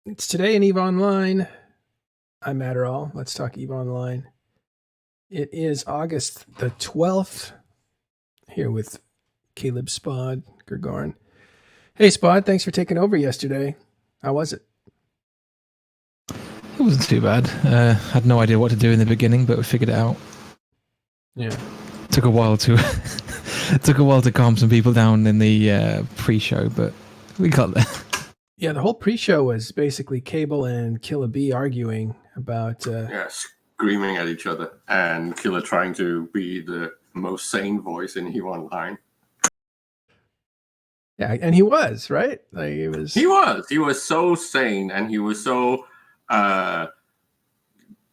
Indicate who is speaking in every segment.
Speaker 1: It's today in EVE Online. I'm Adderall. Let's talk EVE Online. It is August the 12th. Here with Caleb Spod, Gregorn. Hey, Spod, thanks for taking over yesterday. How was it?
Speaker 2: It wasn't too bad. Had no idea what to do in the beginning, but we figured it out.
Speaker 1: Yeah.
Speaker 2: Took a while to calm some people down in the pre-show, but we got there.
Speaker 1: Yeah, the whole pre-show was basically Cable and Killer B arguing about...
Speaker 3: screaming at each other, and Killer trying to be the most sane voice in EVE Online.
Speaker 1: Yeah, and he was, right? Like He
Speaker 3: was so sane, and he was so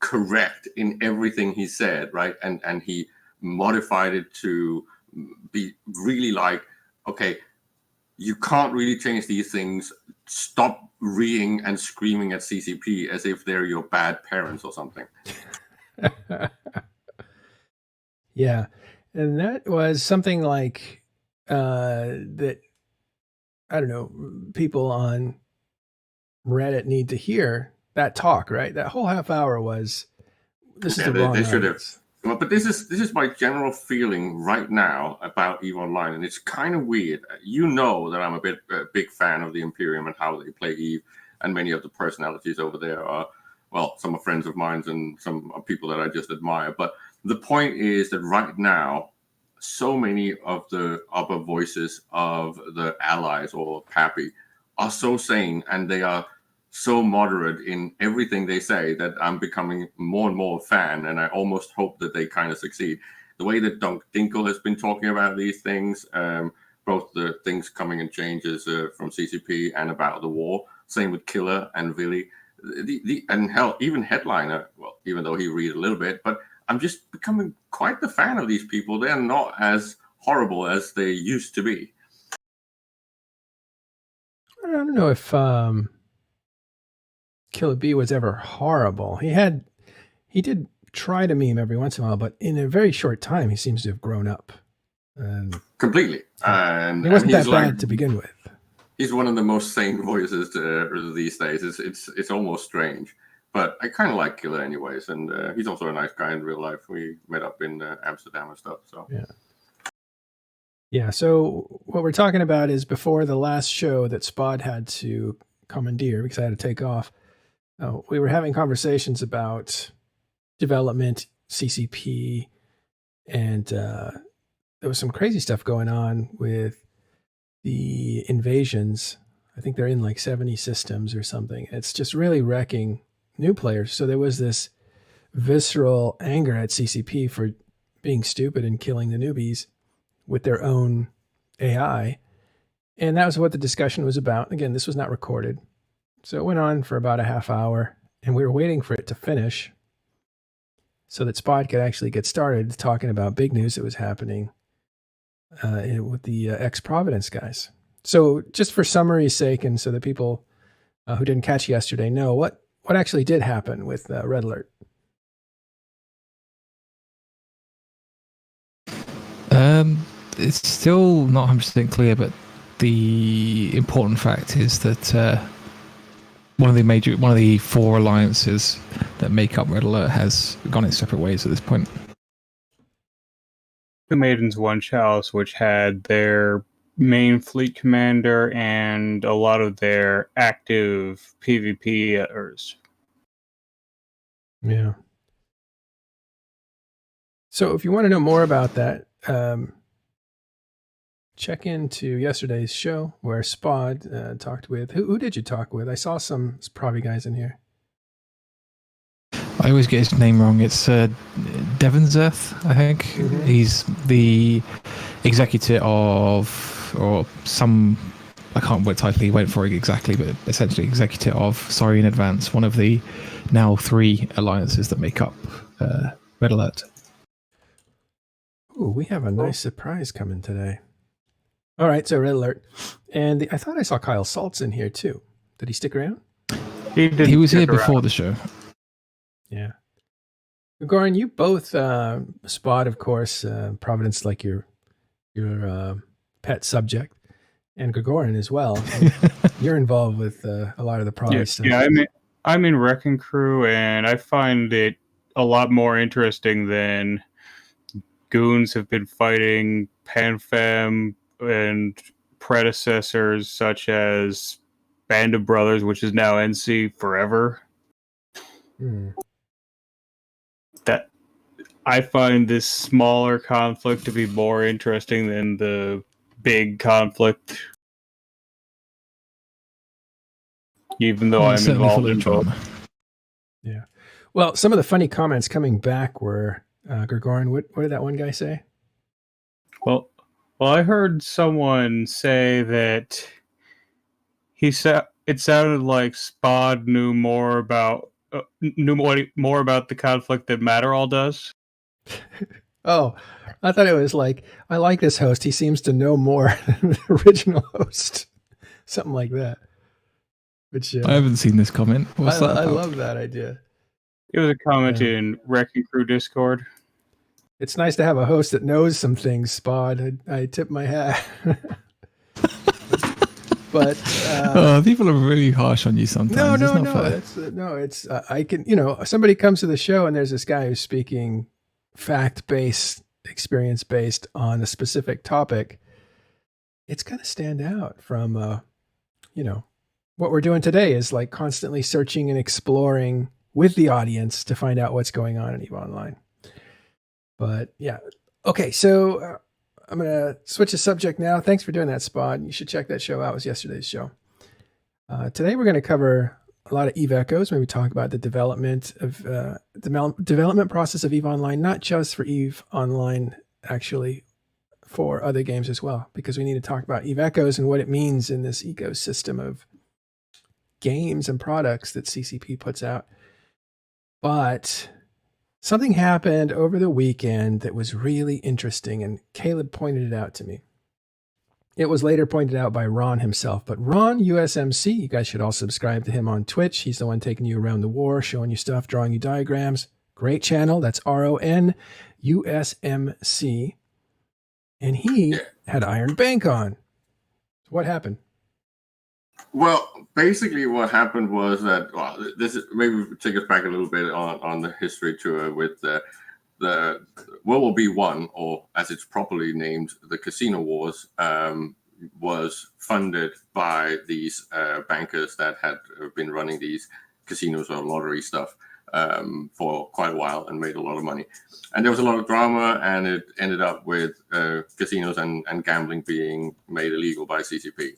Speaker 3: correct in everything he said, right? And he modified it to be really like, okay, you can't really change these things. Stop reeing and screaming at CCP as if they're your bad parents or something.
Speaker 1: Yeah. And that was something like that, I don't know, people on Reddit need to hear that talk, right? That whole half hour was, this is the wrong
Speaker 3: they should have. Well, but this is my general feeling right now about EVE Online, and it's kind of weird. You know that I'm a big fan of the Imperium and how they play EVE, and many of the personalities over there are, well, some are friends of mine and some are people that I just admire. But the point is that right now, so many of the upper voices of the allies or Pappy are so sane, and they are so moderate in everything they say that I'm becoming more and more a fan, and I almost hope that they kind of succeed. The way that Dunk Dinkle has been talking about these things, both the things coming in changes from CCP and about the war, same with Killer and Villy, and hell, even Headliner, well, even though he read a little bit, but I'm just becoming quite the fan of these people. They're not as horrible as they used to be.
Speaker 1: I don't know if Killer B was ever horrible. He did try to meme every once in a while, but in a very short time, he seems to have grown up.
Speaker 3: Completely.
Speaker 1: And he wasn't that bad to begin with.
Speaker 3: He's one of the most sane voices these days. It's almost strange, but I kind of like Killer anyways, and he's also a nice guy in real life. We met up in Amsterdam and stuff. So
Speaker 1: yeah. So what we're talking about is before the last show that Spod had to commandeer because I had to take off. We were having conversations about development, CCP, and there was some crazy stuff going on with the invasions. I think they're in like 70 systems or something. It's just really wrecking new players. So there was this visceral anger at CCP for being stupid and killing the newbies with their own AI. And that was what the discussion was about. Again, this was not recorded. So it went on for about a half hour, and we were waiting for it to finish so that Spot could actually get started talking about big news that was happening with the ex-Providence guys. So just for summary's sake, and so that people who didn't catch yesterday know what actually did happen with Red Alert.
Speaker 2: It's still not 100% clear, but the important fact is that one of the four alliances that make up Red Alert has gone its separate ways at this point.
Speaker 4: Two Maidens, One Chalice, which had their main fleet commander and a lot of their active PvPers.
Speaker 1: Yeah. So if you want to know more about that, check into yesterday's show where Spod talked with... Who did you talk with? I saw some Provi guys in here.
Speaker 2: I always get his name wrong. It's Devonzeth, I think. Mm-hmm. He's the executive of, or some... I can't remember what title he went for exactly, but essentially executive of Sorry in Advance, one of the now 3 alliances that make up Red Alert.
Speaker 1: Ooh, we have a nice surprise coming today. All right, so Red Alert. And I thought I saw Kyle Saltz in here too. Did he stick around?
Speaker 2: He was here before the show.
Speaker 1: Yeah. Goran, you both Spot, of course, Providence like your pet subject. and Gregorian as well. You're involved with a lot of the product stuff.
Speaker 4: Yeah, I'm in Wrecking Crew, and I find it a lot more interesting than Goons have been fighting PanFam and predecessors such as Band of Brothers, which is now NC Forever. That I find this smaller conflict to be more interesting than the big conflict. Even though I'm
Speaker 2: Certainly
Speaker 4: involved
Speaker 2: full
Speaker 4: in
Speaker 2: of
Speaker 4: both.
Speaker 2: drama.
Speaker 1: Yeah. Well, some of the funny comments coming back were, Gregorian, what did that one guy say?
Speaker 4: Well, I heard someone say that it sounded like Spod knew more about the conflict than Matterall does.
Speaker 1: Oh, I thought it was like, I like this host. He seems to know more than the original host. Something like that. Which
Speaker 2: I haven't seen this comment. What's that
Speaker 1: I
Speaker 2: about?
Speaker 1: love that idea.
Speaker 4: It was a comment in Wrecking Crew Discord.
Speaker 1: It's nice to have a host that knows some things, Spod. I tip my hat. But
Speaker 2: people are really harsh on you sometimes.
Speaker 1: No, it's I can, somebody comes to the show and there's this guy who's speaking fact-based, experience-based on a specific topic. It's going to stand out from, what we're doing today is like constantly searching and exploring with the audience to find out what's going on in EVE Online. But yeah. Okay. So I'm going to switch the subject now. Thanks for doing that, Spot. You should check that show out. It was yesterday's show. Today we're going to cover a lot of EVE Echoes. Maybe talk about the development process of EVE Online, not just for EVE Online, actually for other games as well, because we need to talk about EVE Echoes and what it means in this ecosystem of games and products that CCP puts out. But something happened over the weekend that was really interesting, and Caleb pointed it out to me. It was later pointed out by Ron himself, but Ron USMC, you guys should all subscribe to him on Twitch. He's the one taking you around the war, showing you stuff, drawing you diagrams. Great channel. That's RON USMC. And he had Iron Bank on. So what happened?
Speaker 3: Well, basically what happened was that, this is, maybe we take us back a little bit on the history tour with the World War B1, or as it's properly named, the Casino Wars, was funded by these bankers that had been running these casinos or lottery stuff for quite a while and made a lot of money. And there was a lot of drama, and it ended up with casinos and gambling being made illegal by CCP.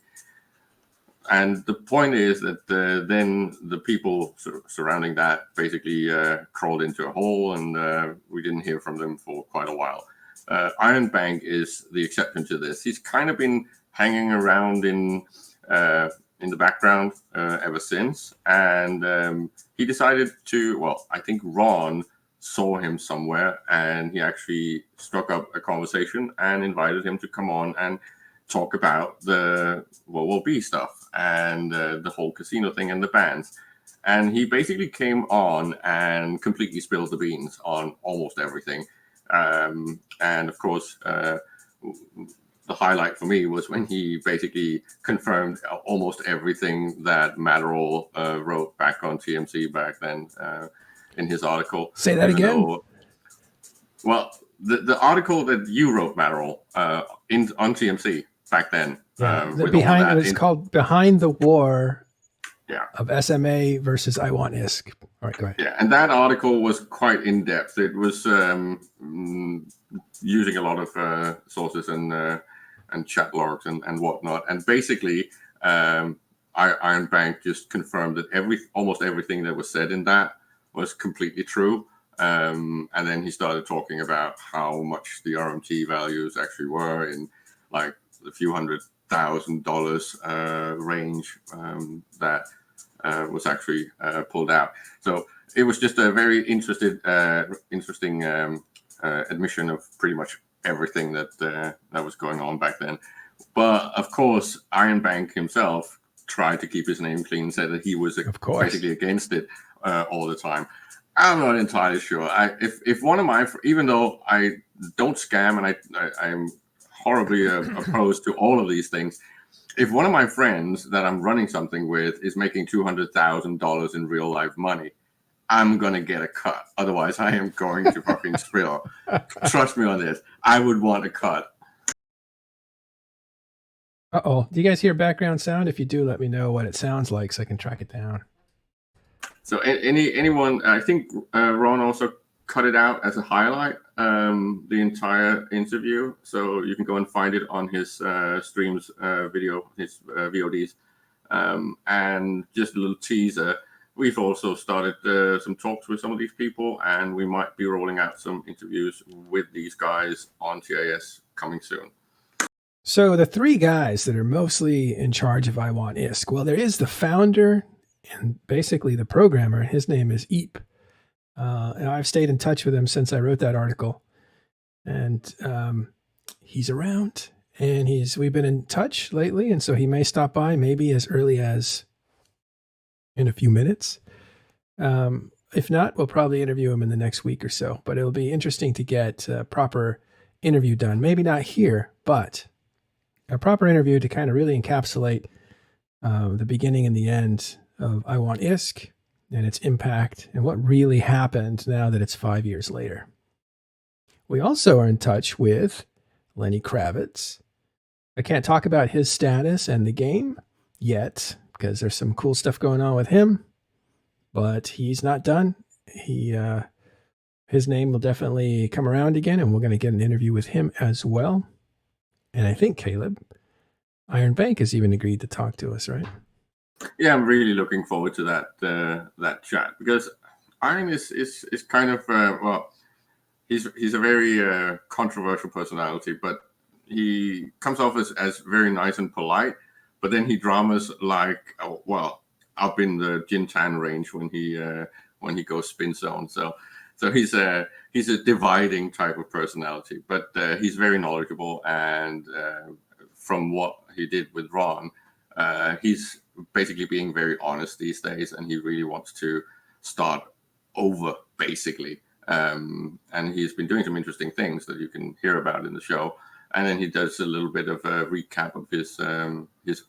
Speaker 3: And the point is that then the people surrounding that basically crawled into a hole, and we didn't hear from them for quite a while. Iron Bank is the exception to this. He's kind of been hanging around in the background ever since, and he decided to, I think Ron saw him somewhere, and he actually struck up a conversation and invited him to come on and talk about the World War B stuff and the whole casino thing and the bans. And he basically came on and completely spilled the beans on almost everything. And of course, the highlight for me was when he basically confirmed almost everything that Matterall wrote back on TMC back then in his article.
Speaker 1: Say that again?
Speaker 3: The article that you wrote, Matterall, on TMC back then.
Speaker 1: It was called Behind the War of SMA versus I Want ISK. All right, go ahead.
Speaker 3: Yeah, and that article was quite in-depth. It was using a lot of sources and chat logs and whatnot. And basically, Iron Bank just confirmed that almost everything that was said in that was completely true. And then he started talking about how much the RMT values actually were in like the few $100,000 range that was actually pulled out. So it was just a very interesting admission of pretty much everything that was going on back then. But of course, Iron Bank himself tried to keep his name clean, said that he was basically against it all the time. I'm not entirely sure. If one of my, even though I don't scam and I'm horribly opposed to all of these things, if one of my friends that I'm running something with is making $200,000 in real life money, I'm going to get a cut. Otherwise, I am going to fucking spill. Trust me on this. I would want a cut.
Speaker 1: Uh-oh. Do you guys hear background sound? If you do, let me know what it sounds like so I can track it down.
Speaker 3: So anyone, I think Ron also cut it out as a highlight, the entire interview. So you can go and find it on his streams video, his VODs. And just a little teaser, we've also started some talks with some of these people, and we might be rolling out some interviews with these guys on TIS coming soon.
Speaker 1: So the three guys that are mostly in charge of I Want ISK, well, there is the founder and basically the programmer. His name is Eep. And I've stayed in touch with him since I wrote that article. And he's around, and we've been in touch lately, and so he may stop by maybe as early as in a few minutes. If not, we'll probably interview him in the next week or so. But it'll be interesting to get a proper interview done. Maybe not here, but a proper interview to kind of really encapsulate the beginning and the end of I Want ISK and its impact and what really happened now that it's 5 years later. We also are in touch with Lenny Kravitz. I can't talk about his status and the game yet because there's some cool stuff going on with him, but he's not done. His name will definitely come around again, and we're going to get an interview with him as well. And I think, Caleb, Iron Bank has even agreed to talk to us, right?
Speaker 3: Yeah, I'm really looking forward to that chat, because Iron is kind of well, he's a very controversial personality, but he comes off as very nice and polite. But then he dramas like up in the Jintan range when he goes spin zone. So he's a dividing type of personality, but he's very knowledgeable, and from what he did with Ron, he's basically being very honest these days, and he really wants to start over, basically. And he's been doing some interesting things that you can hear about in the show. And then he does a little bit of a recap of his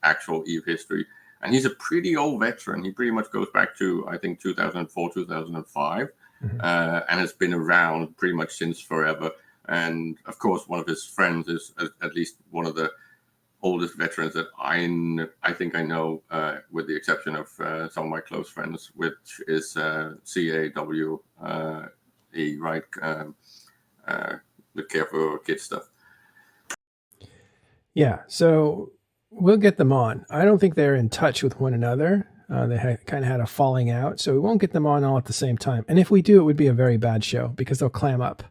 Speaker 3: actual EVE history. And he's a pretty old veteran. He pretty much goes back to, I think, 2004, 2005, and has been around pretty much since forever. And of course, one of his friends is at least one of the oldest veterans that I think I know, with the exception of some of my close friends, which is CAWE, right? The Care for Kids stuff.
Speaker 1: Yeah, so we'll get them on. I don't think they're in touch with one another. They kind of had a falling out, so we won't get them on all at the same time. And if we do, it would be a very bad show because they'll clam up.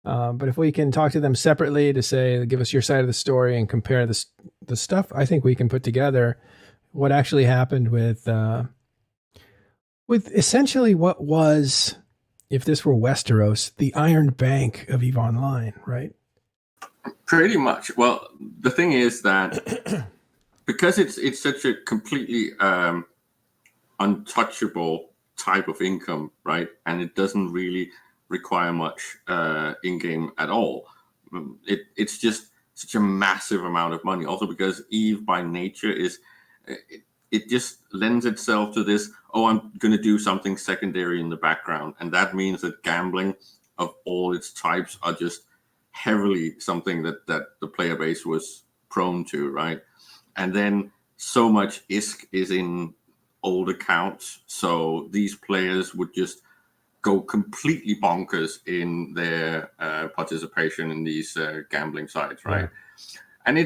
Speaker 1: But if we can talk to them separately to say, give us your side of the story and compare the stuff, I think we can put together what actually happened with essentially what was, if this were Westeros, the Iron Bank of EVE Online, right?
Speaker 3: Pretty much. Well, the thing is that because it's such a completely untouchable type of income, right? And it doesn't really require much in-game at all. It's just such a massive amount of money. Also because EVE by nature is, it just lends itself to this, I'm going to do something secondary in the background. And that means that gambling of all its types are just heavily something that the player base was prone to, right? And then so much ISK is in old accounts. So these players would just go completely bonkers in their participation in these gambling sites, right? Yeah. And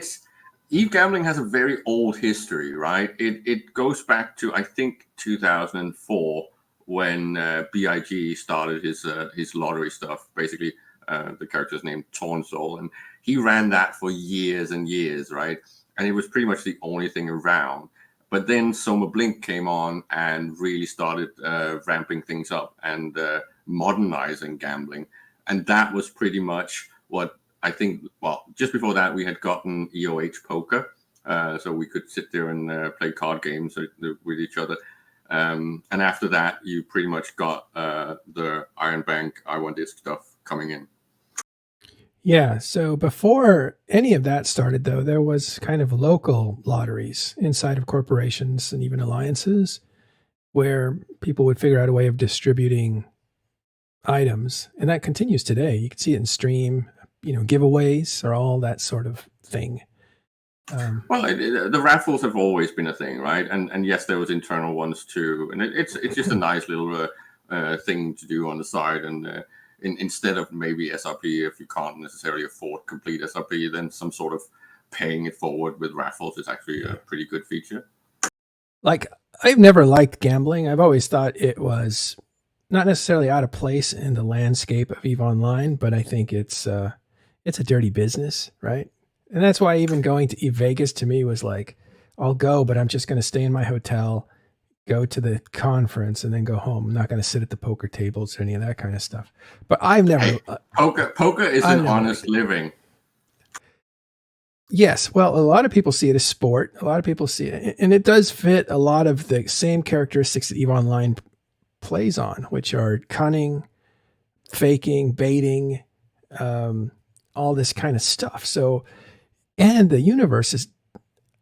Speaker 3: EVE gambling has a very old history, right? It goes back to, I think, 2004 when BIG started his lottery stuff. Basically, the character's named Tornsol, and he ran that for years and years, right? And it was pretty much the only thing around. But then Soma Blink came on and really started ramping things up and modernizing gambling. And that was pretty much what I think, well, just before that, we had gotten EOH Poker. So we could sit there and play card games with each other. And after that, you pretty much got the Iron Bank, I Want ISK stuff coming in.
Speaker 1: Yeah. So before any of that started, though, there was kind of local lotteries inside of corporations and even alliances where people would figure out a way of distributing items. And that continues today. You can see it in Stream, giveaways or all that sort of thing.
Speaker 3: Well, the raffles have always been a thing, right? And yes, there was internal ones too. And it's just a nice little thing to do on the side. And instead of maybe SRP, if you can't necessarily afford complete SRP, then some sort of paying it forward with raffles is actually a pretty good feature.
Speaker 1: Like, I've never liked gambling. I've always thought it was not necessarily out of place in the landscape of EVE Online, but I think it's a dirty business, right? And that's why even going to EVE Vegas to me was like, I'll go, but I'm just going to stay in my hotel, go to the conference, and then go home. I'm not going to sit at the poker tables or any of that kind of stuff. But I've never...
Speaker 3: Hey, poker is an honest living.
Speaker 1: Yes. Well, a lot of people see it as sport. A lot of people see it, and it does fit a lot of the same characteristics that EVE Online plays on, which are cunning, faking, baiting, all this kind of stuff. So, and the universe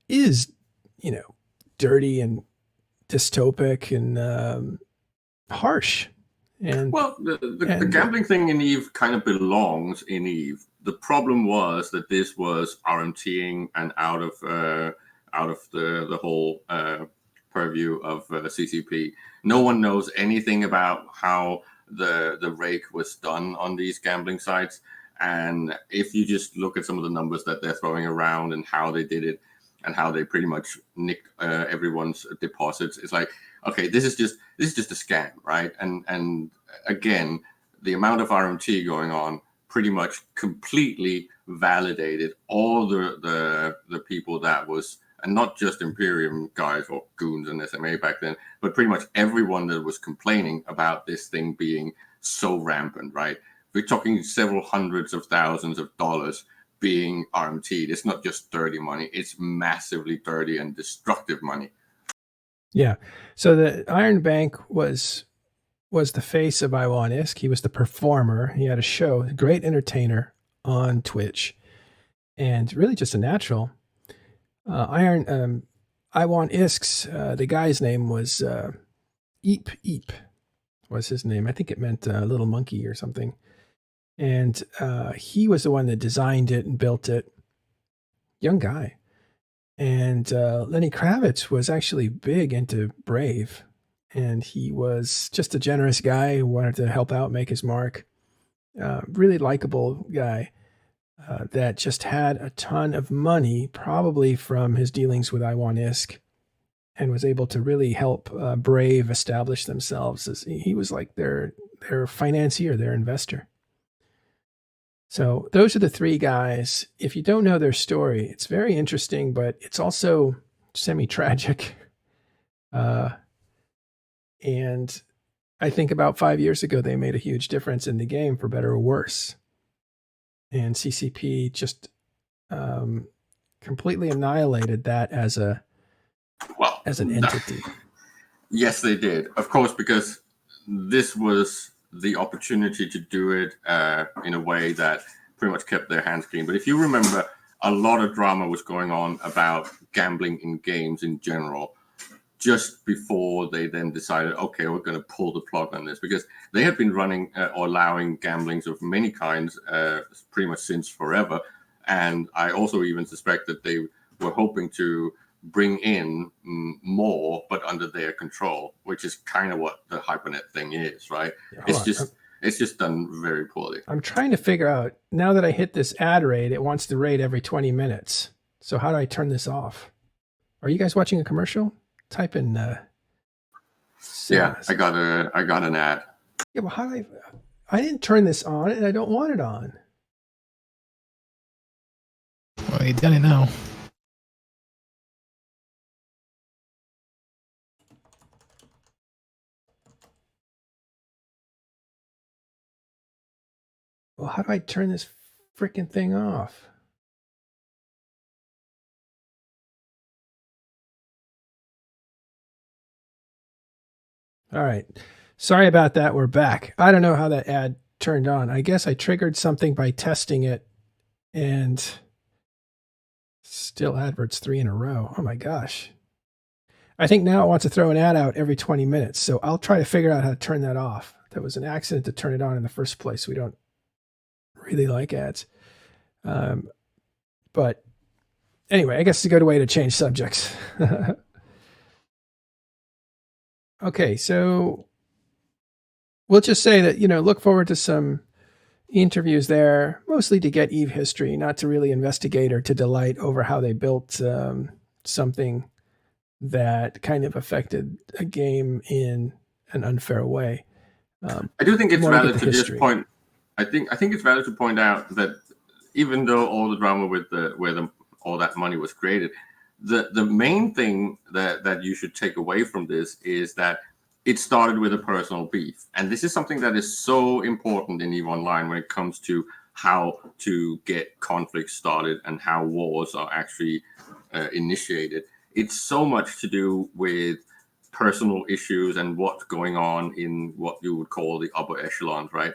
Speaker 1: is dirty and dystopic and harsh. And
Speaker 3: well, the gambling thing in EVE kind of belongs in EVE. The problem was that this was RMTing and out of the whole purview of CCP. No one knows anything about how the rake was done on these gambling sites. And if you just look at some of the numbers that they're throwing around and how they did it and how they pretty much nicked everyone's deposits, it's like, okay, this is just a scam, right? And again, the amount of RMT going on pretty much completely validated all the people that was, and not just Imperium guys or goons and SMA back then, but pretty much everyone that was complaining about this thing being so rampant, right? We're talking several hundreds of thousands of dollars being RMT'd. It's not just dirty money, it's massively dirty and destructive money.
Speaker 1: Yeah. So the Iron Bank was the face of Iwan-Isk. He was the performer. He had a show, a great entertainer on Twitch, and really just a natural. Iwan-Isk's, the guy's name was Eep was his name. I think it meant little monkey or something. And he was the one that designed it and built it. Young guy. And Lenny Kravitz was actually big into Brave. And he was just a generous guy who wanted to help out, make his mark. Really likable guy that just had a ton of money, probably from his dealings with Iwan-Isk, and was able to really help Brave establish themselves. As he was like their financier, their investor. So those are the three guys. If you don't know their story, it's very interesting, but it's also semi-tragic. And I think about 5 years ago, they made a huge difference in the game, for better or worse. And CCP just completely annihilated that as an entity.
Speaker 3: Yes, they did. Of course, because this was the opportunity to do it in a way that pretty much kept their hands clean. But if you remember, a lot of drama was going on about gambling in games in general, just before they then decided, okay, we're going to pull the plug on this, because they had been running or allowing gamblings of many kinds pretty much since forever. And I also even suspect that they were hoping to bring in more, but under their control, which is kind of what the HyperNet thing is, right? Yeah, it's just done very poorly.
Speaker 1: I'm trying to figure out, now that I hit this ad raid, it wants to raid every 20 minutes. So how do I turn this off? Are you guys watching a commercial? Type in
Speaker 3: yeah, I got an ad.
Speaker 1: Yeah, well, how do I didn't turn this on and I don't want it on.
Speaker 2: Well, you done it now.
Speaker 1: Well, how do I turn this freaking thing off? All right. Sorry about that. We're back. I don't know how that ad turned on. I guess I triggered something by testing it And still adverts 3 in a row. Oh my gosh. I think now it wants to throw an ad out every 20 minutes. So I'll try to figure out how to turn that off. That was an accident to turn it on in the first place. We don't really like ads. But anyway, I guess it's a good way to change subjects. Okay, so we'll just say that, look forward to some interviews there, mostly to get Eve history, not to really investigate or to delight over how they built something that kind of affected a game in an unfair way.
Speaker 3: I do think it's valid to just point. I think it's valid to point out that even though all the drama with all that money was created, the main thing that you should take away from this is that it started with a personal beef, and this is something that is so important in EVE Online when it comes to how to get conflicts started and how wars are actually initiated. It's so much to do with personal issues and what's going on in what you would call the upper echelons, right?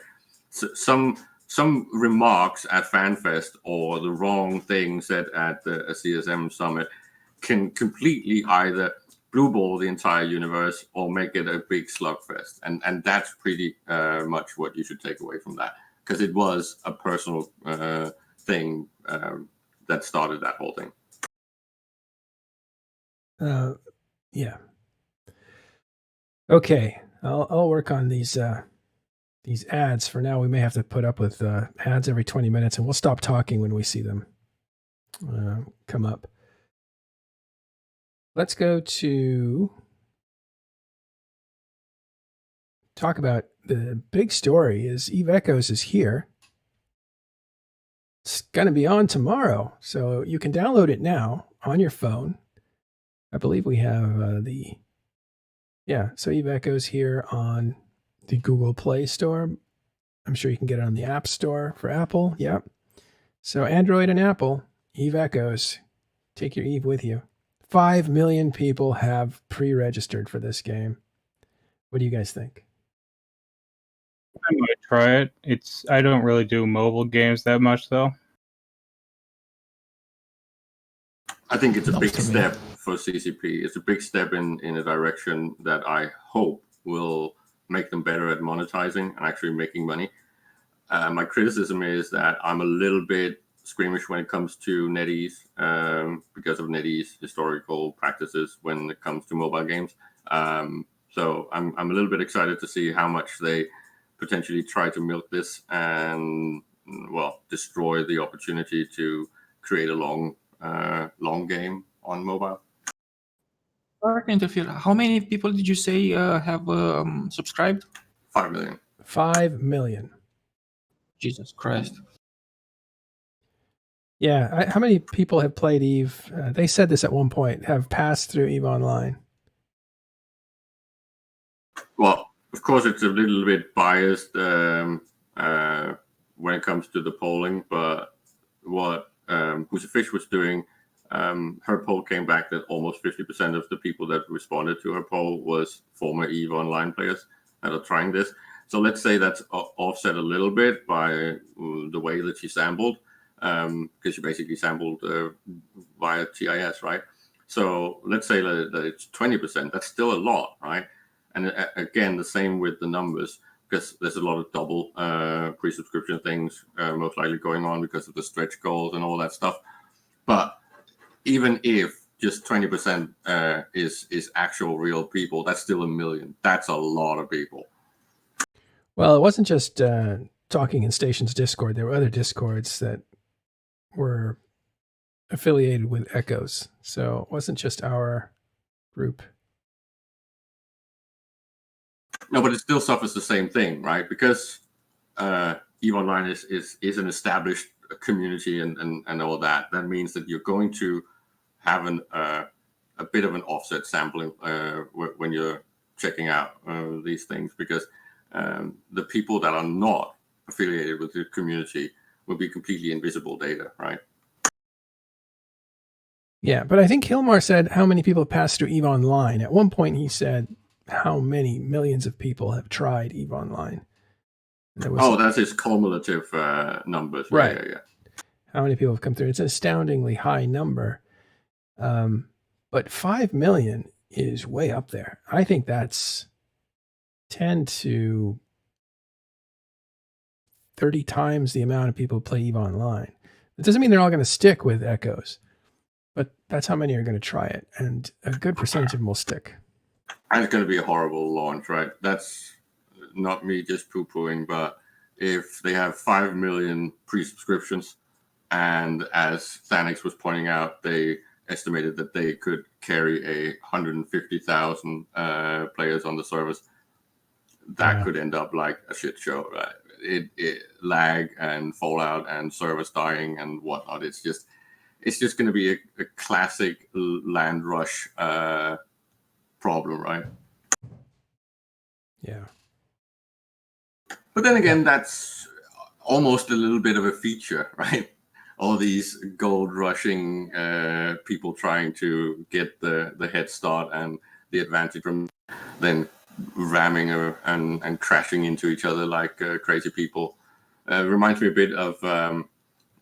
Speaker 3: So some remarks at FanFest or the wrong thing said at the CSM summit can completely either blue ball the entire universe or make it a big slugfest, and that's pretty much what you should take away from that, because it was a personal thing that started that whole thing.
Speaker 1: Yeah. Okay, I'll work on these ads. For now, we may have to put up with ads every 20 minutes, and we'll stop talking when we see them come up. Let's go to talk about the big story. Is Eve Echoes is here. It's going to be on tomorrow, so you can download it now on your phone. I believe we have so Eve Echoes here on the Google Play Store. I'm sure you can get it on the App Store for Apple. Yep. So Android and Apple, Eve Echoes. Take your Eve with you. 5 million people have pre-registered for this game. What do you guys think?
Speaker 4: I might try it. I don't really do mobile games that much, though.
Speaker 3: I think it's a big step for CCP. It's a big step in a direction that I hope will make them better at monetizing and actually making money. My criticism is that I'm a little bit squeamish when it comes to NetEase because of NetEase historical practices when it comes to mobile games. So I'm a little bit excited to see how much they potentially try to milk this and destroy the opportunity to create a long game on mobile.
Speaker 5: How many people did you say have subscribed?
Speaker 3: 5 million.
Speaker 1: 5 million.
Speaker 5: Jesus Christ.
Speaker 1: Yeah, how many people have played Eve? They said this at one point, have passed through Eve Online.
Speaker 3: Well, of course, it's a little bit biased when it comes to the polling, but what Who's a Fish was doing, her poll came back that almost 50% of the people that responded to her poll was former EVE Online players that are trying this. So let's say that's offset a little bit by the way that she sampled, because she basically sampled via TIS, right? So let's say that it's 20%. That's still a lot, right? And again, the same with the numbers, because there's a lot of double pre-subscription things most likely going on because of the stretch goals and all that stuff. But even if just 20% is actual real people, that's still 1 million. That's a lot of people.
Speaker 1: Well, it wasn't just Talking in Stations Discord. There were other Discords that were affiliated with Echoes. So it wasn't just our group.
Speaker 3: No, but it still suffers the same thing, right? Because EVE Online is an established community and all that. That means that you're going to have a bit of an offset sampling when you're checking out these things, because the people that are not affiliated with the community will be completely invisible data, right?
Speaker 1: Yeah, but I think Hilmar said how many people passed through EVE Online. At one point, he said how many millions of people have tried EVE Online.
Speaker 3: That's his cumulative numbers.
Speaker 1: Right.
Speaker 3: Yeah.
Speaker 1: how many people have come through. It's an astoundingly high number. But 5 million is way up there. I think that's 10 to 30 times the amount of people who play EVE Online. It doesn't mean they're all going to stick with Echoes, but that's how many are going to try it. And a good percentage of them will stick.
Speaker 3: And it's going to be a horrible launch, right? That's not me just poo-pooing, but if they have 5 million pre-subscriptions, and as Thanix was pointing out, they estimated that they could carry 150,000 players on the service, that could end up like a shit show, right? It lag and fallout and service dying and whatnot. It's just going to be a classic land rush problem, right?
Speaker 1: Yeah.
Speaker 3: But then again, that's almost a little bit of a feature, right? All these gold rushing people trying to get the head start and the advantage from then ramming and crashing into each other like crazy people. Reminds me a bit of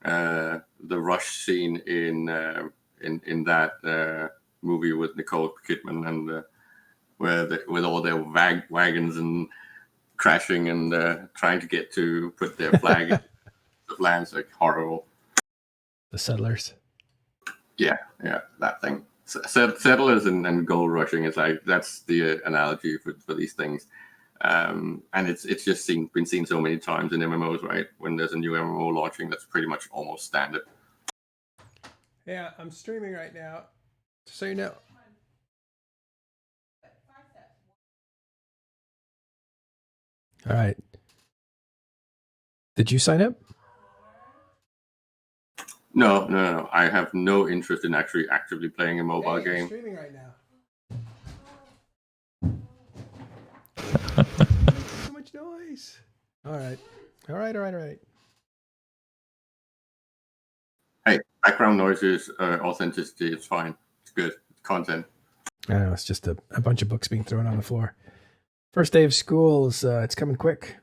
Speaker 3: the rush scene in that movie with Nicole Kidman and with all their wagons and crashing and trying to get to put their flag in the lands, like horrible.
Speaker 1: The settlers.
Speaker 3: Yeah, that thing. Settlers and gold rushing is like, that's the analogy for these things. And it's just been seen so many times in MMOs, right? When there's a new MMO launching, that's pretty much almost standard.
Speaker 1: Yeah, I'm streaming right now, so you know. All right. Did you sign up?
Speaker 3: No. I have no interest in actually actively playing a mobile game.
Speaker 1: I'm streaming right now. So much noise. All right.
Speaker 3: Hey, background noises, authenticity, it's fine. It's good. It's content.
Speaker 1: I know, it's just a bunch of books being thrown on the floor. First day of school is it's coming quick.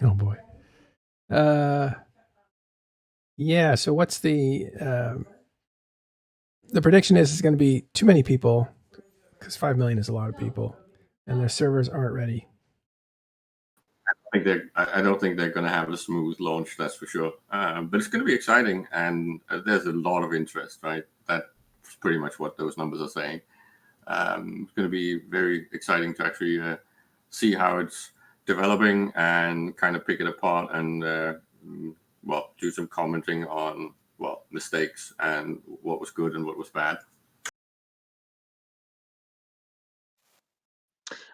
Speaker 1: Oh boy. Yeah, so what's the prediction is it's going to be too many people, because 5 million is a lot of people, and their servers aren't ready.
Speaker 3: I don't think they're going to have a smooth launch, that's for sure. But it's going to be exciting, and there's a lot of interest, right? That's pretty much what those numbers are saying. It's going to be very exciting to actually see how it's developing and kind of pick it apart and do some commenting on mistakes and what was good and what was bad.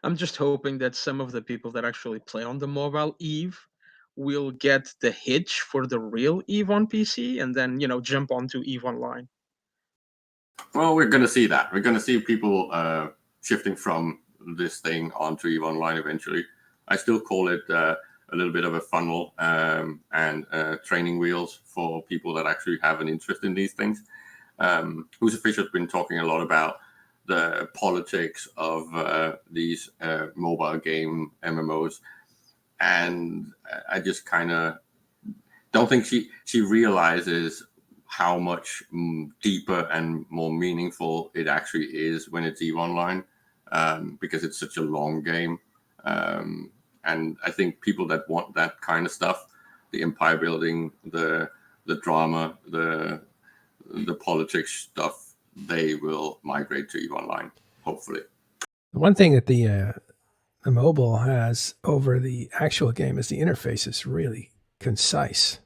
Speaker 5: I'm just hoping that some of the people that actually play on the mobile EVE will get the hitch for the real EVE on PC and then, jump onto EVE Online.
Speaker 3: Well, we're going to see that. We're going to see people shifting from this thing onto EVE Online eventually. I still call it a little bit of a funnel and training wheels for people that actually have an interest in these things. Who's Fish has been talking a lot about the politics of these mobile game MMOs, and I just kind of don't think she realizes how much deeper and more meaningful it actually is when it's EVE Online, because it's such a long game. And I think people that want that kind of stuff, the empire building, the drama, the politics stuff, they will migrate to EVE Online, hopefully.
Speaker 1: The one thing that the mobile has over the actual game is the interface is really concise.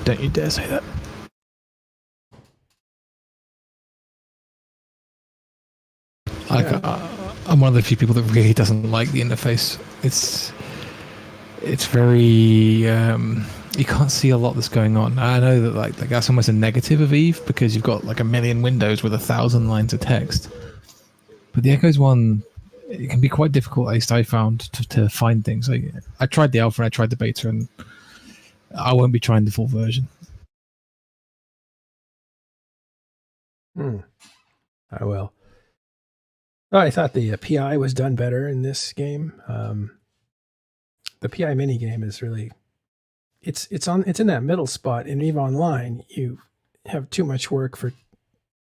Speaker 2: Don't you dare say that. I'm one of the few people that really doesn't like the interface. It's very you can't see a lot that's going on. I know that that's almost a negative of EVE because you've got like a million windows with 1,000 lines of text. But the Echoes one, it can be quite difficult. At least I found to find things. I tried the alpha and I tried the beta, and I won't be trying the full version.
Speaker 1: I will. Oh, I thought the PI was done better in this game. the PI mini game is really it's in that middle spot. In EVE Online, you have too much work for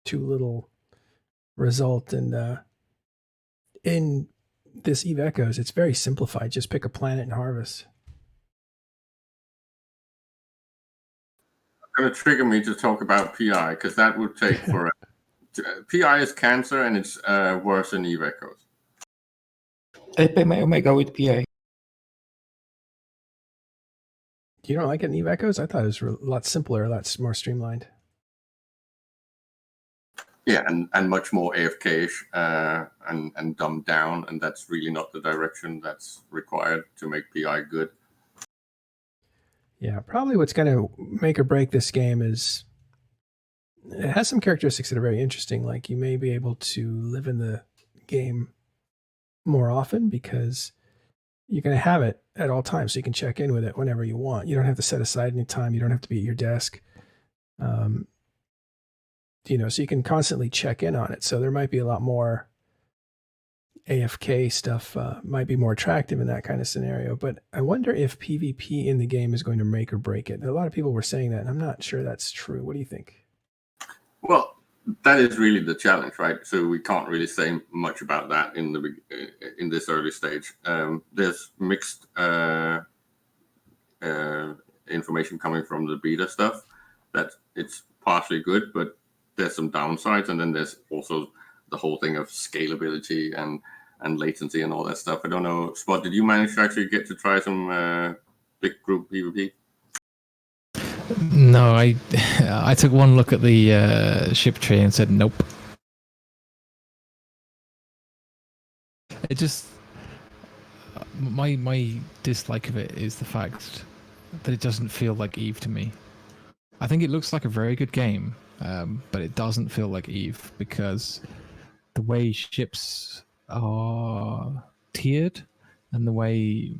Speaker 1: too little result, and in this EVE Echoes, it's very simplified. Just pick a planet and harvest.
Speaker 3: Going to trigger me to talk about PI because that would take forever. PI is cancer, and it's worse than EVE Echoes.
Speaker 2: I may go with PA.
Speaker 1: You don't like it in EVE Echoes? I thought it was a lot simpler, a lot more streamlined.
Speaker 3: Yeah, and much more AFK-ish and dumbed down, and that's really not the direction that's required to make PI good.
Speaker 1: Yeah, probably what's going to make or break this game is it has some characteristics that are very interesting. Like you may be able to live in the game more often because you're going to have it at all times, so you can check in with it whenever you want. You don't have to set aside any time. You don't have to be at your desk. So you can constantly check in on it. So there might be a lot more AFK stuff, might be more attractive in that kind of scenario. But I wonder if PvP in the game is going to make or break it. A lot of people were saying that, and I'm not sure that's true. What do you think?
Speaker 3: Well, that is really the challenge, right? So we can't really say much about that in this early stage. There's mixed information coming from the beta stuff that it's partially good, but there's some downsides, and then there's also the whole thing of scalability and latency and all that stuff. I don't know, Spot, did you manage to actually get to try some big group PvP?
Speaker 2: No, I took one look at the ship tree and said nope. It just my dislike of it is the fact that it doesn't feel like EVE to me. I think it looks like a very good game, but it doesn't feel like EVE because the way ships are tiered and the way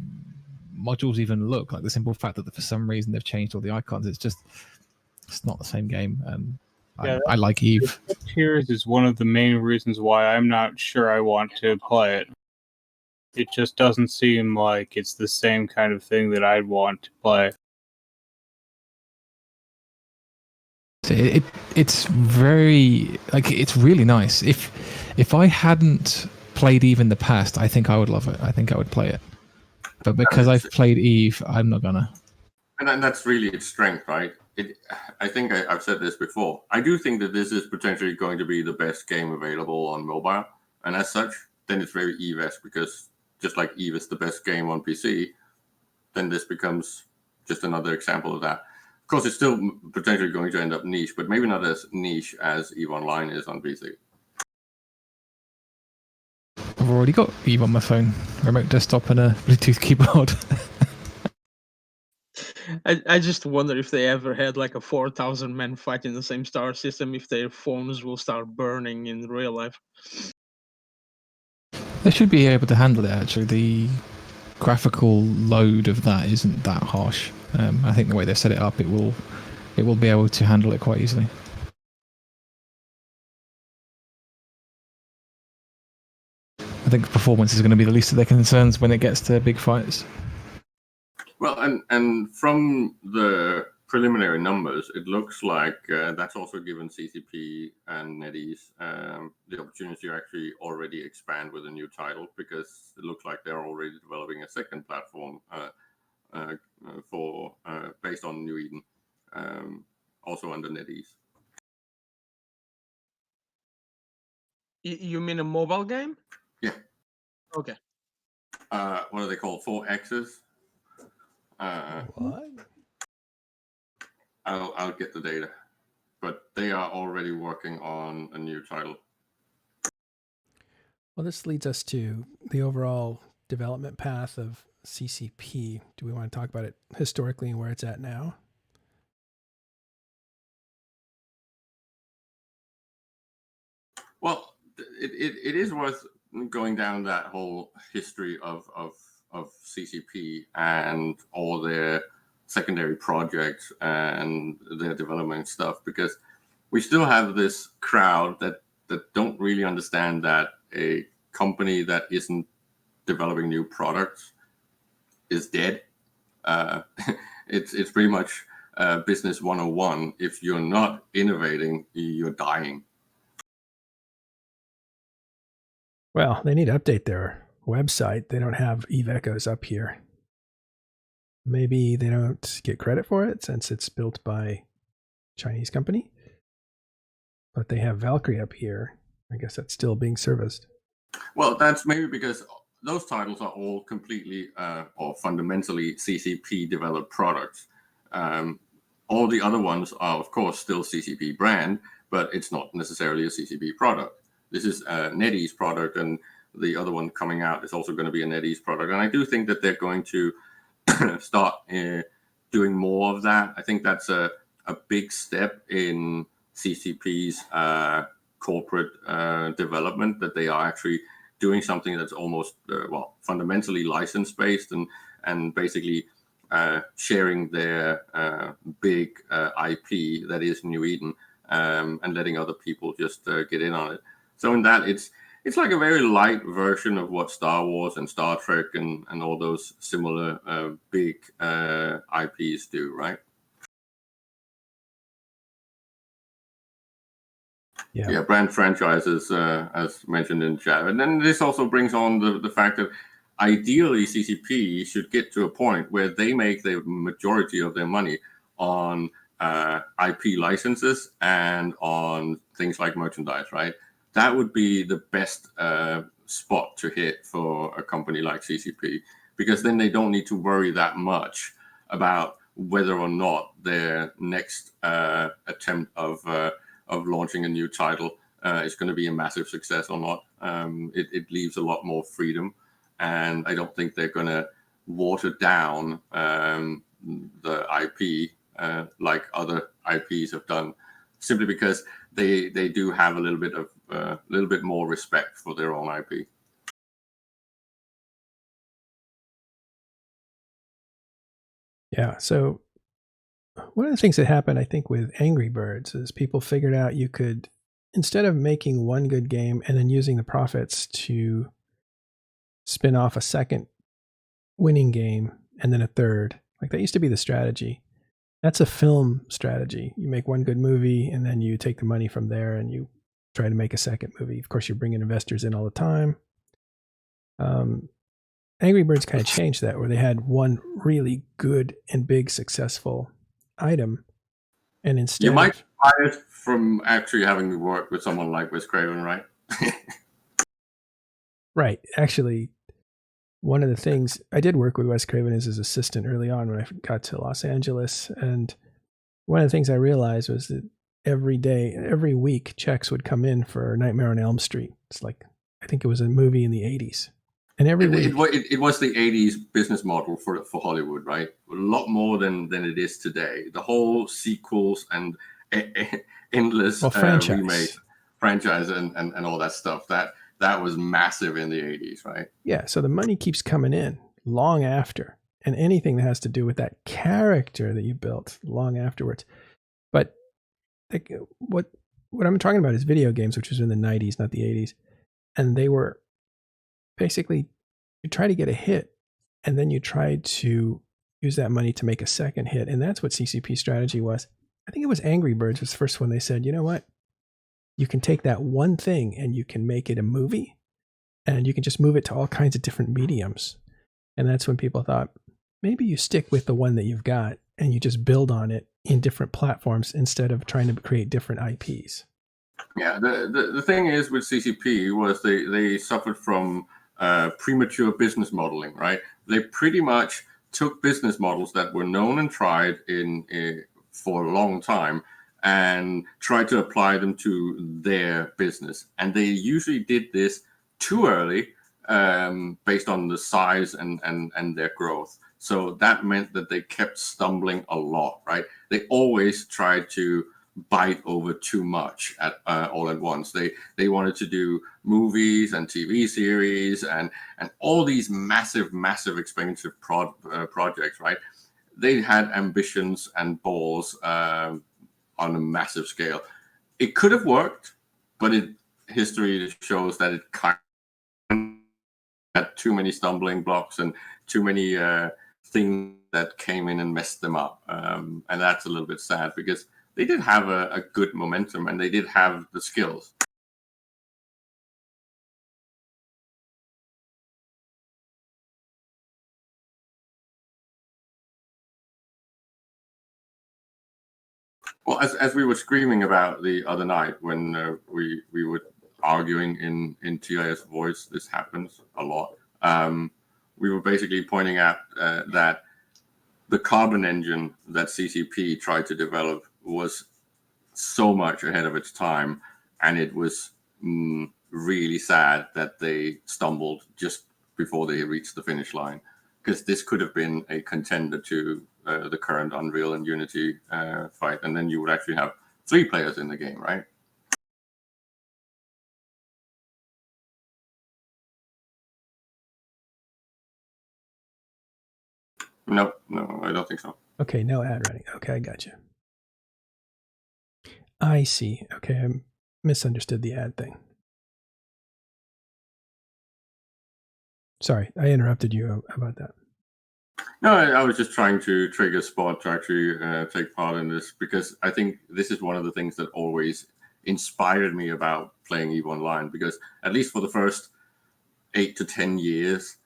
Speaker 2: modules even look, like the simple fact that for some reason they've changed all the icons, it's not the same game. And I like EVE.
Speaker 4: Tiers is one of the main reasons why I'm not sure I want to play it. It just doesn't seem like it's the same kind of thing that I'd want to play.
Speaker 2: It's very it's really nice. If I hadn't played EVE in the past, I think I would love it. I think I would play it. But because I've played EVE, I'm not gonna.
Speaker 3: And that's really its strength, right? I think I've said this before. I do think that this is potentially going to be the best game available on mobile, and as such, then it's very EVE-esque because just like EVE is the best game on PC, then this becomes just another example of that. Of course, it's still potentially going to end up niche, but maybe not as niche as EVE Online is on PC.
Speaker 2: I've already got EVE on my phone, remote desktop and a Bluetooth keyboard.
Speaker 5: I just wonder if they ever had like a 4,000 men fight in the same star system, if their phones will start burning in real life.
Speaker 2: They should be able to handle it, actually. The graphical load of that isn't that harsh. I think the way they've set it up, it will be able to handle it quite easily. I think performance is going to be the least of their concerns when it gets to big fights.
Speaker 3: Well, and from the preliminary numbers, it looks like that's also given CCP and NetEase the opportunity to actually already expand with a new title, because it looks like they're already developing a second platform for based on New Eden, also under NetEase.
Speaker 5: You mean a mobile game?
Speaker 3: Yeah.
Speaker 5: Okay.
Speaker 3: What are they called? 4Xs?
Speaker 1: What?
Speaker 3: I'll get the data, but they are already working on a new title.
Speaker 1: Well, this leads us to the overall development path of CCP. Do we want to talk about it historically and where it's at now?
Speaker 3: Well, it is worth going down that whole history of CCP and all their secondary projects and their development stuff, because we still have this crowd that don't really understand that a company that isn't developing new products is dead. It's pretty much business 101. If you're not innovating, you're dying.
Speaker 1: Well, they need to update their website. They don't have Eve Echoes up here. Maybe they don't get credit for it since it's built by a Chinese company. But they have Valkyrie up here. I guess that's still being serviced.
Speaker 3: Well, that's maybe because those titles are all completely or fundamentally CCP developed products. All the other ones are, of course, still CCP brand, but it's not necessarily a CCP product. This is a NetEase product, and the other one coming out is also going to be a NetEase product. And I do think that they're going to start doing more of that. I think that's a big step in CCP's corporate development, that they are actually doing something that's almost fundamentally license based and basically sharing their big IP that is New Eden, and letting other people just get in on it. So in that, it's like a very light version of what Star Wars and Star Trek and all those similar big IPs do, right? Yeah, brand franchises, as mentioned in chat. And then this also brings on the fact that ideally CCP should get to a point where they make the majority of their money on IP licenses and on things like merchandise, right? That would be the best spot to hit for a company like CCP, because then they don't need to worry that much about whether or not their next attempt of launching a new title is going to be a massive success or not. It leaves a lot more freedom, and I don't think they're going to water down the IP like other IPs have done, simply because they do have a little bit more respect for their own IP.
Speaker 1: Yeah. So one of the things that happened, I think, with Angry Birds is people figured out you could, instead of making one good game and then using the profits to spin off a second winning game and then a third, like that used to be the strategy. That's a film strategy. You make one good movie and then you take the money from there and you try to make a second movie. Of course, you're bringing investors in all the time. Angry Birds kind of changed that, where they had one really good and big successful item, and instead
Speaker 3: you might buy it from actually having worked with someone like Wes Craven, right?
Speaker 1: Right. Actually, one of the things I did work with Wes Craven as his assistant early on when I got to Los Angeles, and one of the things I realized was that every week, checks would come in for Nightmare on Elm Street. It's like, I think it was a movie in the 80s. And every week.
Speaker 3: It was the 80s business model for Hollywood, right? A lot more than it is today. The whole sequels and endless remake franchise and all that stuff. That was massive in the 80s, right?
Speaker 1: Yeah, so the money keeps coming in long after. And anything that has to do with that character that you built long afterwards. But like, what I'm talking about is video games, which was in the 90s, not the 80s. And they were basically, you try to get a hit and then you try to use that money to make a second hit. And that's what CCP strategy was. I think it was Angry Birds was the first one. They said, you know what? You can take that one thing and you can make it a movie, and you can just move it to all kinds of different mediums. And that's when people thought, maybe you stick with the one that you've got and you just build on it in different platforms instead of trying to create different IPs.
Speaker 3: Yeah, the thing is with CCP was they suffered from premature business modeling, right? They pretty much took business models that were known and tried for a long time and tried to apply them to their business. And they usually did this too early based on the size and their growth. So that meant that they kept stumbling a lot, right? They always tried to bite over too much all at once. They wanted to do movies and TV series and all these massive expensive projects, right? They had ambitions and balls on a massive scale. It could have worked, but history shows that it kind of had too many stumbling blocks and too many things that came in and messed them up, and that's a little bit sad because they did have a good momentum and they did have the skills. Well, as we were screaming about the other night when we were arguing in TIS voice, this happens a lot. We were basically pointing out that the carbon engine that CCP tried to develop was so much ahead of its time, and it was really sad that they stumbled just before they reached the finish line, because this could have been a contender to the current Unreal and Unity fight, and then you would actually have 3 players in the game, right? No, I don't think so.
Speaker 1: Okay, no ad running. Okay, I got you. I see. Okay, I misunderstood the ad thing. Sorry, I interrupted you about that.
Speaker 3: No, I was just trying to trigger Spot to actually take part in this, because I think this is one of the things that always inspired me about playing EVE Online, because at least for the first 8 to 10 years,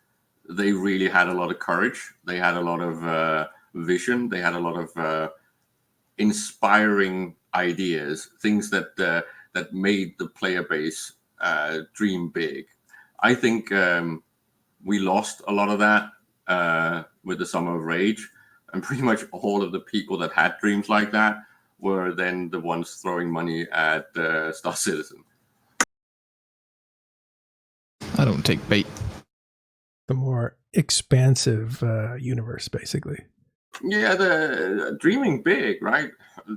Speaker 3: they really had a lot of courage. They had a lot of vision. They had a lot of inspiring ideas, things that made the player base dream big. I think we lost a lot of that with the Summer of Rage, and pretty much all of the people that had dreams like that were then the ones throwing money at Star Citizen.
Speaker 2: I don't take bait.
Speaker 1: The more expansive universe, basically.
Speaker 3: Yeah, the dreaming big, right?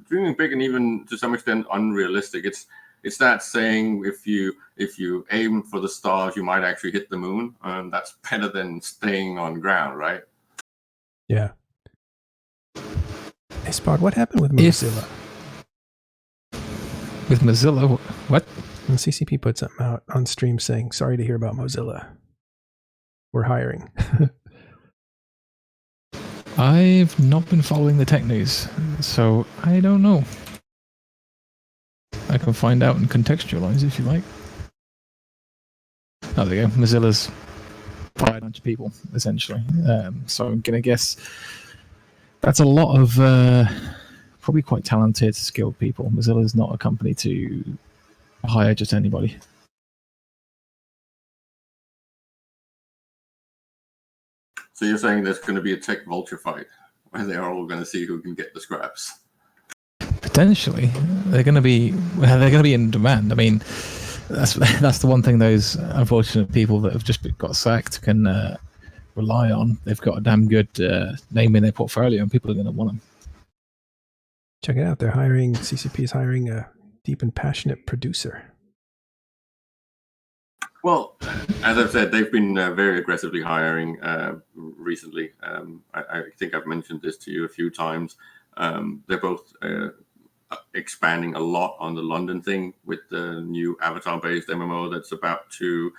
Speaker 3: Dreaming big, and even to some extent unrealistic. It's that saying, if you aim for the stars, you might actually hit the moon, and that's better than staying on ground, right?
Speaker 1: Yeah. Hey, Spot, what happened with Mozilla?
Speaker 2: With Mozilla? What?
Speaker 1: And CCP put something out on stream saying, sorry to hear about Mozilla. We're hiring.
Speaker 2: I've not been following the tech news, so I don't know. I can find out and contextualize if you like. Oh, there you go. Mozilla's fired a bunch of people, essentially. So I'm going to guess that's a lot of probably quite talented, skilled people. Mozilla's not a company to hire just anybody.
Speaker 3: So you're saying there's going to be a tech vulture fight where they are all going to see who can get the scraps?
Speaker 2: Potentially, they're going to be in demand. I mean, that's the one thing those unfortunate people that have just got sacked can rely on. They've got a damn good name in their portfolio, and people are going to want them.
Speaker 1: Check it out. They're hiring. CCP is hiring a deep and passionate producer.
Speaker 3: Well, as I've said, they've been very aggressively hiring recently. I think I've mentioned this to you a few times. They're both expanding a lot on the London thing with the new avatar-based MMO that's about to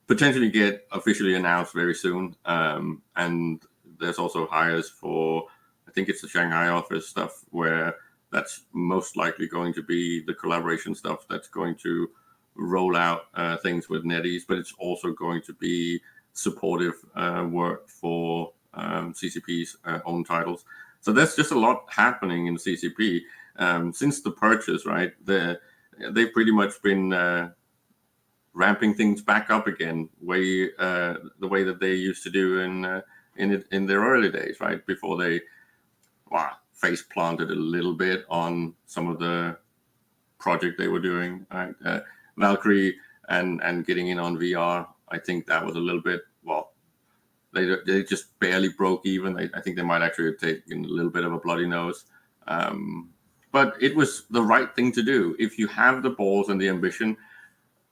Speaker 3: potentially get officially announced very soon. And there's also hires for, I think it's the Shanghai office stuff, where that's most likely going to be the collaboration stuff that's going to roll out things with NetEase, but it's also going to be supportive work for CCP's own titles. So there's just a lot happening in CCP since the purchase, right? They've pretty much been ramping things back up again, the way that they used to do in their early days, right? Before they face planted a little bit on some of the project they were doing, right? Valkyrie and getting in on VR, I think that was a little bit, they just barely broke even. I think they might actually have taken a little bit of a bloody nose. But it was the right thing to do. If you have the balls and the ambition,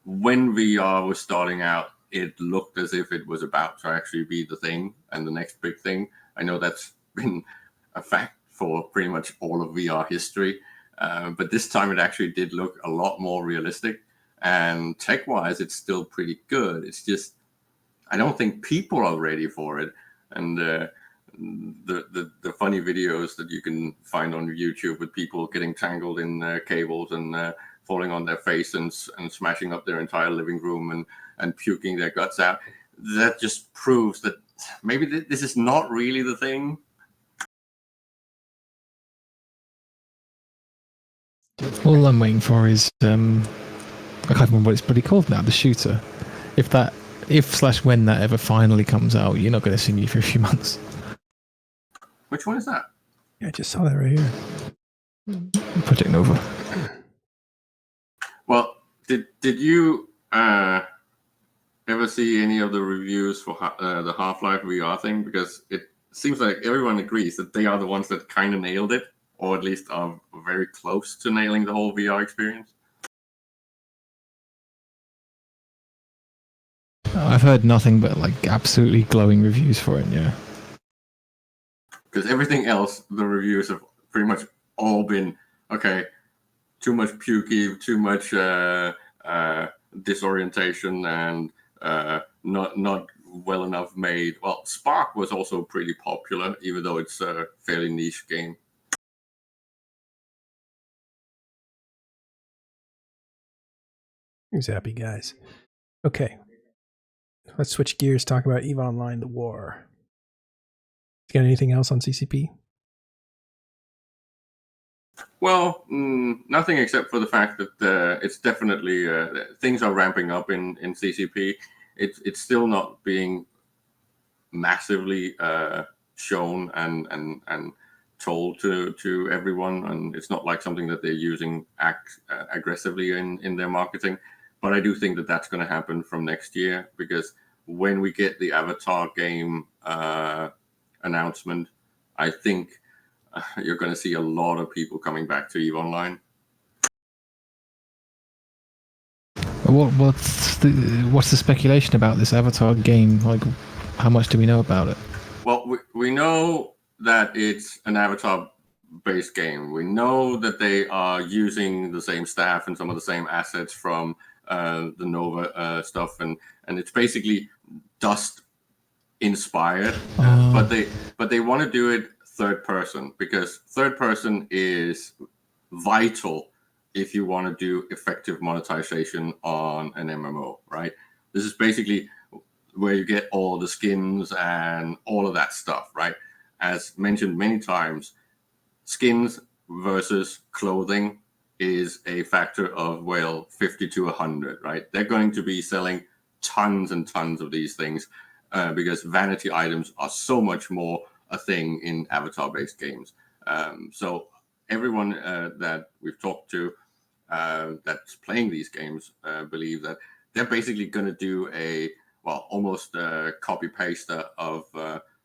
Speaker 3: when VR was starting out, it looked as if it was about to actually be the thing and the next big thing. I know that's been a fact for pretty much all of VR history. But this time it actually did look a lot more realistic. And tech-wise, it's still pretty good. It's just, I don't think people are ready for it. and the funny videos that you can find on YouTube with people getting tangled in cables and falling on their face and smashing up their entire living room and puking their guts out. That just proves that maybe this is not really the thing.
Speaker 2: All I'm waiting for is I can't remember what it's bloody called now. The shooter. If/when that ever finally comes out, you're not going to see me for a few months.
Speaker 3: Which one is that?
Speaker 1: Yeah, I just saw that right here.
Speaker 2: Project Nova.
Speaker 3: Well, did you ever see any of the reviews for the Half-Life VR thing? Because it seems like everyone agrees that they are the ones that kind of nailed it, or at least are very close to nailing the whole VR experience.
Speaker 2: I've heard nothing but like absolutely glowing reviews for it. Yeah.
Speaker 3: Because everything else, the reviews have pretty much all been okay. Too much pukey, too much disorientation, and not well enough made. Well, Spark was also pretty popular, even though it's a fairly niche game.
Speaker 1: Zappy guys. Okay. Let's switch gears, talk about EVE Online, the war. You got anything else on CCP?
Speaker 3: Well, nothing except for the fact that it's definitely things are ramping up in CCP. It's still not being massively shown and told to everyone, and it's not like something that they're using aggressively in their marketing. But I do think that that's going to happen from next year, because when we get the Avatar game announcement, I think you're going to see a lot of people coming back to EVE Online.
Speaker 2: What's the speculation about this Avatar game? Like, how much do we know about it?
Speaker 3: Well, we know that it's an Avatar-based game. We know that they are using the same staff and some of the same assets from the Nova stuff, and it's basically Dust inspired, but they want to do it third person, because third person is vital if you want to do effective monetization on an MMO, right? This is basically where you get all the skins and all of that stuff, right? As mentioned many times, skins versus clothing is a factor of, well, 50 to 100, right? They're going to be selling tons and tons of these things because vanity items are so much more a thing in Avatar-based games. So everyone that we've talked to that's playing these games believe that they're basically going to do almost copy-paste of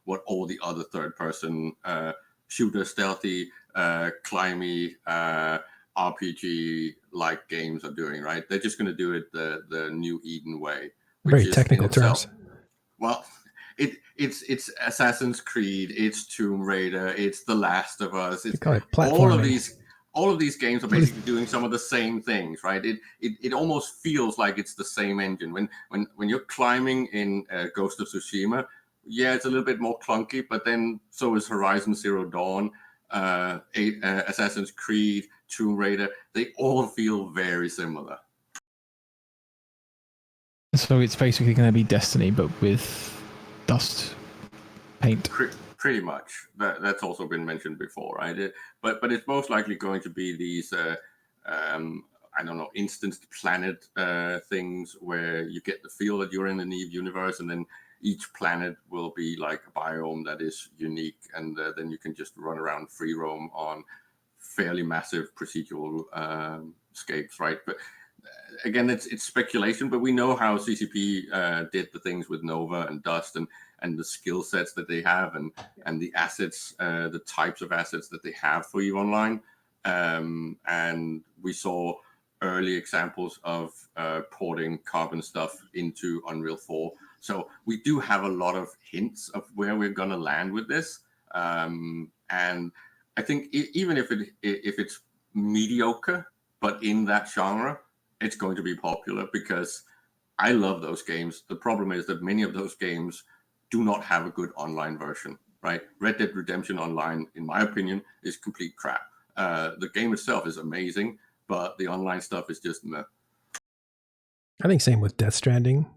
Speaker 3: what all the other third-person shooter, stealthy, climby, RPG-like games are doing, right? They're just going to do it the New Eden way.
Speaker 1: Very technical terms.
Speaker 3: Well, it's Assassin's Creed, it's Tomb Raider, it's The Last of Us. It's all of these games are basically doing some of the same things, right? It almost feels like it's the same engine. When you're climbing in Ghost of Tsushima, yeah, it's a little bit more clunky, but then so is Horizon Zero Dawn, Assassin's Creed, Tomb Raider. They all feel very similar.
Speaker 2: So it's basically going to be Destiny, but with Dust paint.
Speaker 3: Pretty much. That's also been mentioned before, right? But it's most likely going to be these, instanced planet things where you get the feel that you're in the EVE universe, and then each planet will be like a biome that is unique, and then you can just run around free roam on fairly massive procedural scapes, right? But again, it's speculation, but we know how CCP did the things with Nova and Dust and the skill sets that they have and the assets, the types of assets that they have for EVE Online. And we saw early examples of porting Carbon stuff into Unreal 4. So we do have a lot of hints of where we're going to land with this. And I think even if it's mediocre, but in that genre, it's going to be popular because I love those games. The problem is that many of those games do not have a good online version, right? Red Dead Redemption Online, in my opinion, is complete crap. The game itself is amazing, but the online stuff is just meh.
Speaker 1: I think same with Death Stranding.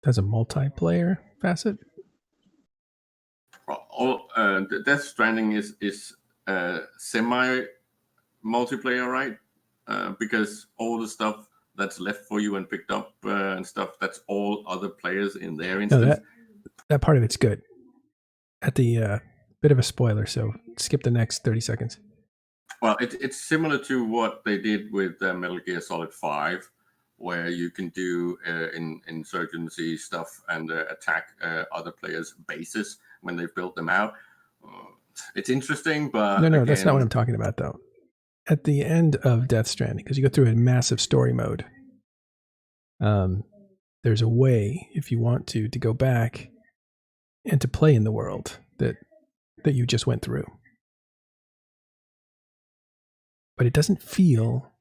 Speaker 1: Has a multiplayer facet.
Speaker 3: Well, the Death Stranding is semi multiplayer, right? Because all the stuff that's left for you and picked up and stuff, that's all other players in their instance.
Speaker 1: No, that part of it's good. At the bit of a spoiler, so skip the next 30 seconds.
Speaker 3: Well, it's similar to what they did with Metal Gear Solid 5, where you can do insurgency stuff and attack other players' bases when they've built them out. It's interesting, but
Speaker 1: No, that's not what I'm talking about, though. At the end of Death Stranding, because you go through a massive story mode, there's a way, if you want to go back and to play in the world that you just went through. But it doesn't feel,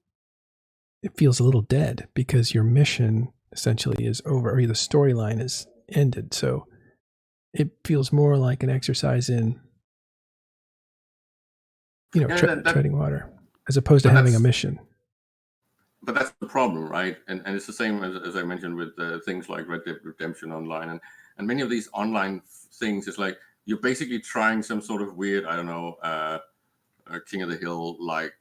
Speaker 1: it feels a little dead because your mission essentially is over, or the storyline is ended. So it feels more like an exercise in, treading water, as opposed to having a mission.
Speaker 3: But that's the problem, right? And it's the same as I mentioned with things like Red Dead Redemption Online and many of these online things. It's like you're basically trying some sort of weird, I don't know, King of the Hill like